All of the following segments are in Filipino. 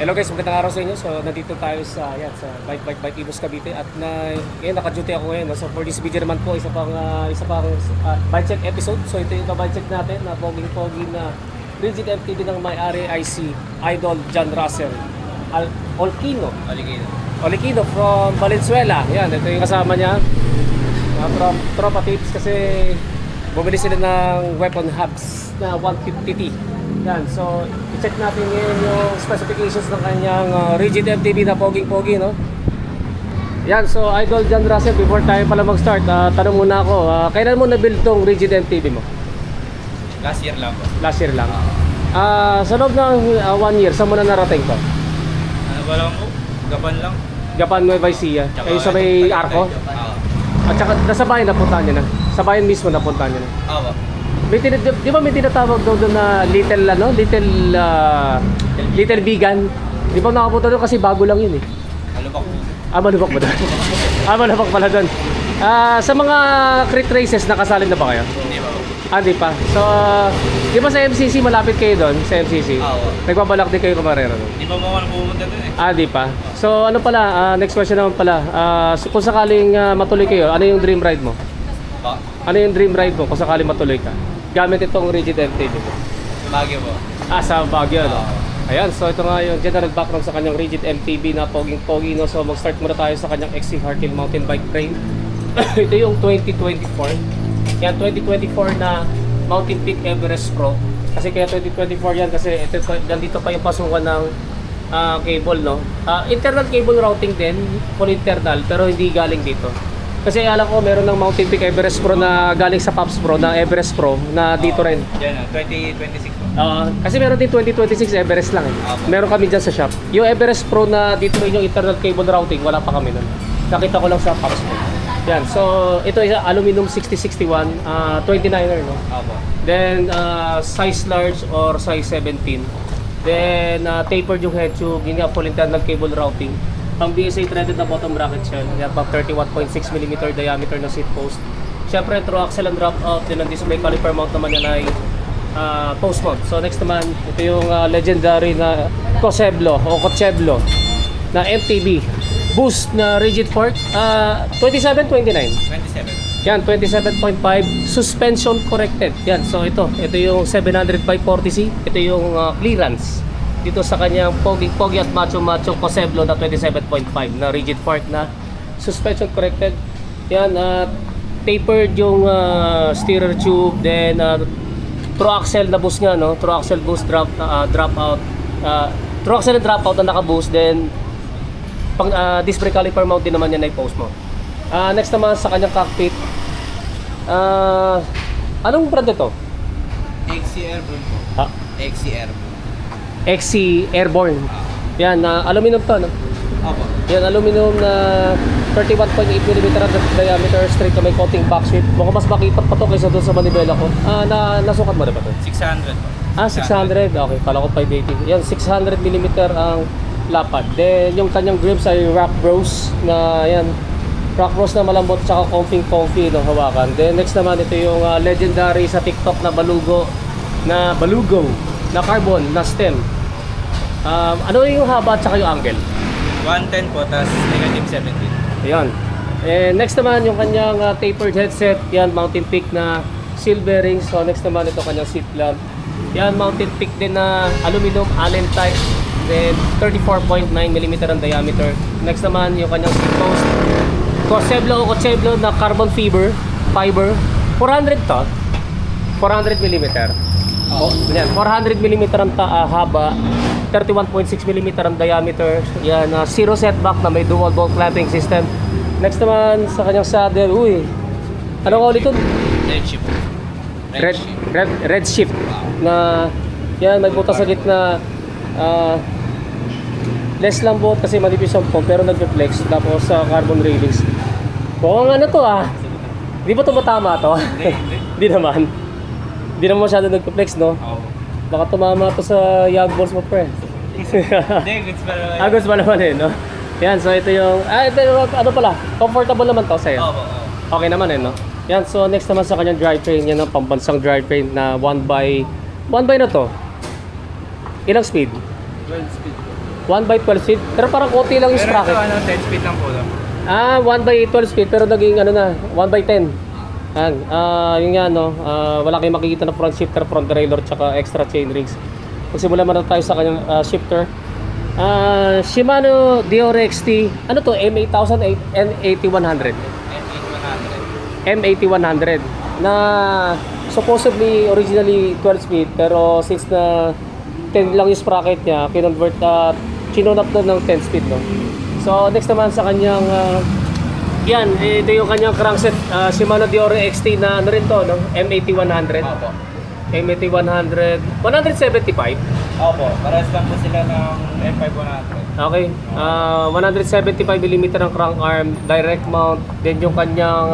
Hello guys, magandang araw sa inyo. So nandito tayo sa Bike Ibus Cavite at naka-duty ako ngayon. No? So for this video naman po, isa pang bike check episode. So ito yung bike check natin na poging-pogi na rigid MTB ng may-ari ay si Idol John Russell Olquino from Valenzuela. Yan, ito yung kasama niya. From Tropa Tips kasi bumili sila ng weapon hubs na 150T. Yan, so i-check natin ngayon yung specifications ng kanyang rigid MTB na poging-pogi, no? Yan, so Idol John Russell, before tayo pala mag-start, tanong muna ako, kailan mo na-build tong rigid MTB mo? Last year lang po. Last year lang. Sa loob ng 1 year, saan mo na narating to? Ano ba lang po? Gapan lang. Gapan, Nueva Ecija. Kayo sa may Arco? At saka nasa bayan napuntahan niya na? Sa bayan mismo napuntahan niya na? Oo. Di ba may tinatawag doon na little vegan? Di ba nakapunta doon kasi bago lang yun eh. Malubak po. Malubak ba doon? Malubak pala doon. Sa mga crit races, nakasali na ba kayo? Hindi ba po? Di pa. So, di ba sa MCC, malapit kayo doon? Sa MCC? Oo. Nagbabalak din kayo kumarero doon? Di ba mo ako pumunta doon eh? Di pa. So, ano pala, next question naman pala. Kung sakaling matuloy kayo, ano yung dream ride mo? Ba? Ano yung dream ride mo kung sakaling matuloy ka? Gamit itong rigid MTB mo. Baguio po. Sa Baguio, no? Ayan, so ito nga yung general background sa kanyang rigid MTB na poging-pogi, no? So mag-start muna tayo sa kanyang XC Hardtail mountain bike frame. Ito yung 2024. Yan, 2024 na Mountain Peak Everest Pro. Kasi kaya 2024 yan kasi ito, nandito pa yung pasukan ng cable, no? Internal cable routing din, full internal, pero hindi galing dito. Kasi alam ko meron ng Mountain Peak Everest Pro na galing sa Pops Pro na Everest Pro na dito rin. Yan 2026 po. Kasi meron din 2026 Everest lang eh. Meron kami dyan sa shop. Yung Everest Pro na dito rin yung internal cable routing, wala pa kami nun. Nakita ko lang sa Pops Pro. Yan, so ito is aluminum 6061, 29er, no? Opo. Then size large or size 17. Then tapered yung head tube, yun nga full internal cable routing. Pang BSA threaded na bottom bracket shell, yan pang 31.6mm diameter na seat post. Siyempre, through axle and drop out, din ang display caliper mount naman yan ay post mount. So next naman, ito yung legendary na Cocheblo na MTB boost na rigid fork, 27-29. 27. Yan, 27.5 suspension corrected. Yan, so ito yung 700 by 40C. Ito yung clearance dito sa kanyang pogi at macho Cocheblo na 27.5 na rigid fork na suspension corrected. Yan, tapered yung steerer tube, then through axle na boost nga, no? Through axle boost drop out. Through axle and drop out na naka-boost, then pang disc brake caliper mount din naman yan ay post mount. Next naman sa kanyang cockpit. Anong brand ito? XC Airborne po. XC Airborne. XC Airborne. Yan, aluminum to, no? Opo. Yan, aluminum na 31.8mm diameter, straight na may coating back sweep. Mukhang mas makipot pa to kaysa doon sa manibela ko. Nasukat mo na ba to? 600 po. 600. Okay, kala ko 580. Yan, 600mm ang lapad. Then, yung kanyang grips ay Rock Bros na, yan, Rock Bros na malambot tsaka comfy no, hawakan. Then, next naman, ito yung legendary sa TikTok na Balugo na carbon na stem. Ano yung haba at saka yung angle? 110 po, tas negative 17. Ayan. Next naman yung kanyang tapered headset. Yan, Mountain Peak na seal bearings. So next naman ito kanyang seat lamp. Yan, Mountain Peak din na aluminum allen type. Then 34.9mm ang diameter. Next naman yung kanyang seat post. Cocheblo na carbon fiber. 400 to. 400mm. Yan, 400mm ang haba, 31.6mm ang diameter. Yan, zero setback na may dual bolt clamping system. Next naman sa kanyang saddle, ano ka ulit ito? Red shift. Na, yan, may butas sa gitna. Less lang buot kasi manipis ang pump, pero nag-reflex. Tapos sa carbon railings. Mukhang ano to Di ba ito matama to? Di naman. Hindi naman masyado nag-flex, no? Oo. Baka tumama to sa young balls mo, pre. Hindi, goods pa naman. Goods pa naman eh, no? Yan, so ito yung... ito yung, ano pala, comfortable naman to sa'yo. Oo. Okay naman eh, no? Yan, so next naman sa kanyang drivetrain, yan ang pambansang drivetrain na 1x na to. Ilang speed? 12 speed. 1x12 speed. Pero parang konti lang yung Pero sprocket. ito, 10 speed lang po lang. 1x12 speed pero naging ano na, 1x10. Yan. Yun nga no, wala kayong makikita na front shifter, front derailleur, tsaka extra chain rings. Magsimula muna tayo sa kanyang shifter. Shimano Diore XT, ano to, M8000, M8100. M8100 na supposedly originally 12 speed pero since na 10 lang yung sprocket niya, kinonvert chinonap na ng 10 speed, no. So next naman sa kanyang yan, ito yung kanyang crankset, Shimano Diore XT na ano rin to, no? M8100. Opo. M8100 175. Opo, parehas lang po sila ng M5100. Okay. 175mm ang crank arm, direct mount, then yung kanyang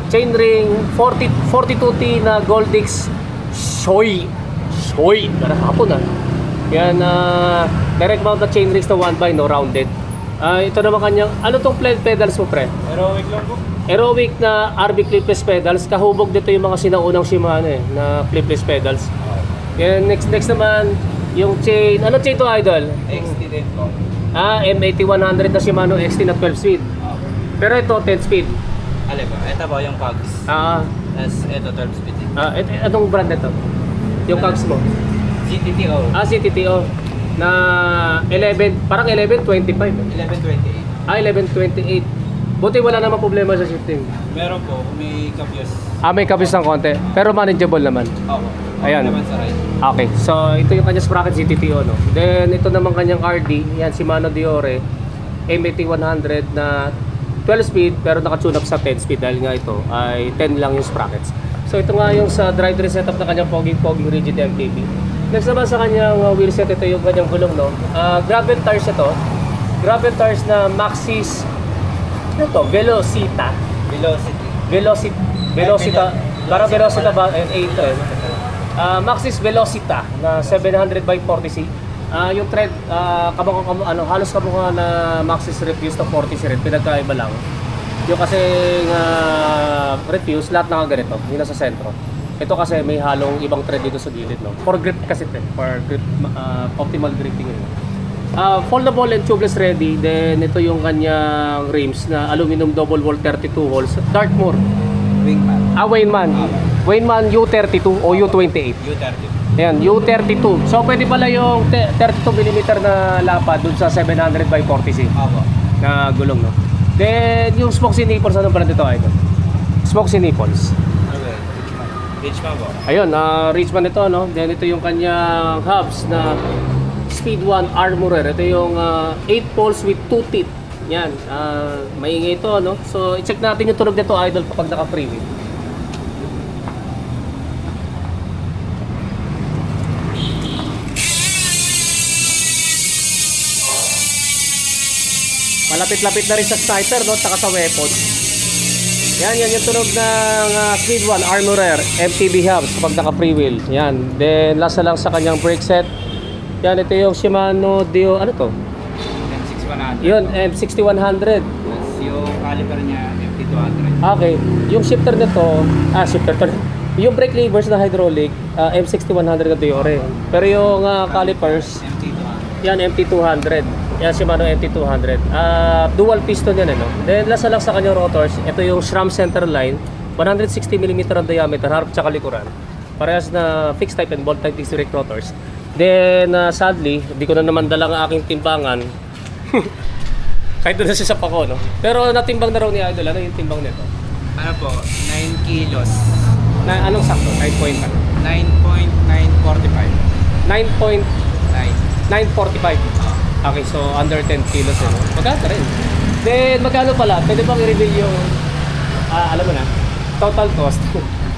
chain ring 42T na Goldix Shoei. Hapon Yan, direct mount na chain rings na 1x, no, rounded. Ito naman kanyang, ano tong pedals mo, pre? Pero wait lang po. Aerowick na RB clipless pedals. Kahubog dito yung mga sinaunang Shimano na clipless pedals. Yan, next naman yung chain. Ano chain to, Idol? XT din po. M8100 na Shimano XT na 12 speed. Pero ito 10 speed. Alin ba? Ito ba yung cogs? Tapos ito 12 speed din. Anong brand ito? Yung cogs mo? CTTO. CTTO na 11, parang 1125. 1128. 1128. Buti wala namang problema sa shifting. Meron po, may kabyos. May kabis ng konti, pero manageable naman. Opo. Ayan. Naman sa right. Okay, so ito yung kanyang sprocket CTTO, no? Then ito naman kanyang RD, yan Shimano Diore M8100 na 12 speed pero naka-tune up sa 10 speed dahil nga ito ay 10 lang yung sprockets. So ito nga yung sa drivetrain setup na kanyang poging rigid MTB. Next naman sa kanyang wheel set, ito yung kanyang gulong, no? Gravel tires ito. Gravel tires na Maxxis, ano to? Velocita. Parang Velocita ba? 8 Maxxis Velocita na 700 by 40C. Yung tread, halos kamukha na Maxxis Refuse to 40C rin. Pinagkaiba lang. Yung kasi Refuse, lahat nakaganito. Yung nasa sentro. Ito kasi may halong ibang tread dito sa gilid, no? For grip kasi ito. For grip, optimal gripping yun. Foldable and tubeless ready. Then ito yung kanyang rims na aluminum double wall 32 holes. Dartmoor. Wingman. Wainman U32 o U28. U30. Ayan, U32. So pwede pala yung 32mm na lapad dun sa 700 by 40C Opo. na gulong, no? Then yung spokes and nipples, ano pala dito, Idol? Spokes and nipples. Okay. Richman po. Ayun, Richman ito, no? Then ito yung kanyang hubs na Speed 1 Armorer. Ito yung 8 poles with 2 teeth. Yan, maingay ito, no? So i-check natin yung tunog nito, Idol, kapag naka-freewheel. Malapit-lapit na rin sa sniper, no? Saka sa weapon. Yan yung tunog ng Speed 1 Armorer MTB hubs kapag naka-freewheel. Yan. Then last na lang sa kanyang brake set. Yan, ito yung Shimano Dio, ano to? M6100. Yun, M6100. Tapos yung caliper niya, MT200. Okay. Yung shifter nito, shifter to. Yung brake levers na hydraulic, M6100 na Diore. Pero yung calipers, MT200. yan MT200. Yan Shimano MT200. Dual piston yan, no? Then last na lang sa kanyang rotors, ito yung SRAM center line, 160mm ang diameter, harap tsaka likuran. Parehas na fixed type and bolt type direct rotors. Then sadly, hindi ko na naman dala ang aking timbangan. Kahit doon na sa sapa ko, no? Pero natimbang na raw ni Idol. Ano yung timbang nito? Ano po? 9 kilos. Anong sakto? 9.9? 9.945. 9.945. Okay, so under 10 kilos, eh, no? Magkano rin. Then magkano pala? Pwede bang i-reveal yung alam mo na, total cost?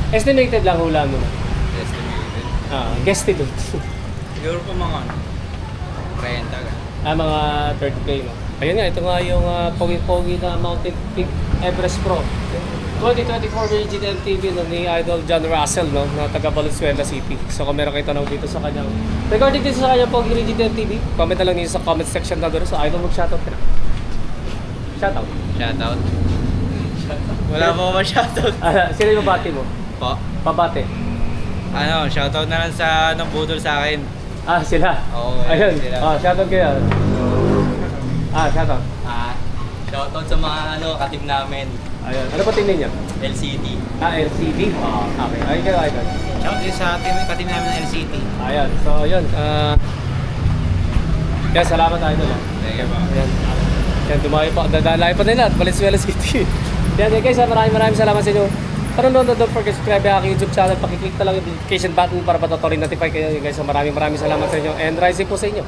Estimated lang, hula mo na. Estimated. Guesstimate. Siguro po mga 30 ka. Mga 30K, no? Ayun nga, ito nga yung pogi-pogi na Mountain Peak Everest Pro 2024 Rigid MTB ni Idol John Russell, no? Na taga Valenzuela City. So kung meron kayo tanong dito sa kanyang regarding dito sa kanyang pogi Rigid MTB, comment na lang niyo sa comment section na doon. So Idol, mag-shoutout ka na. Shoutout. Shoutout. Wala po ba shoutout? Sino yung babati mo? Po. Pabate. Shoutout na lang sa nang budol sa akin. Ah, sila. Oo, Ayun. sila. Shoutout kayo. Shoutout. Shoutout sa mga katim namin. Ayun. Ano po team ninyo? LCT. LCD? Okay. Ayun kayo, ayun. Shoutout din sa katim namin ng LCT. Ayun. So, yun. Kaya salamat tayo doon. Thank you po. Ayan. Yan, dumayo pa. Dadalay pa nila at Valenzuela City. Yan, guys. Maraming salamat sa inyo. Don't forget to subscribe sa aking YouTube channel. Pakiclick na lang yung notification button para matutuloy notify kayo guys. So maraming salamat sa inyo and rising po sa inyo.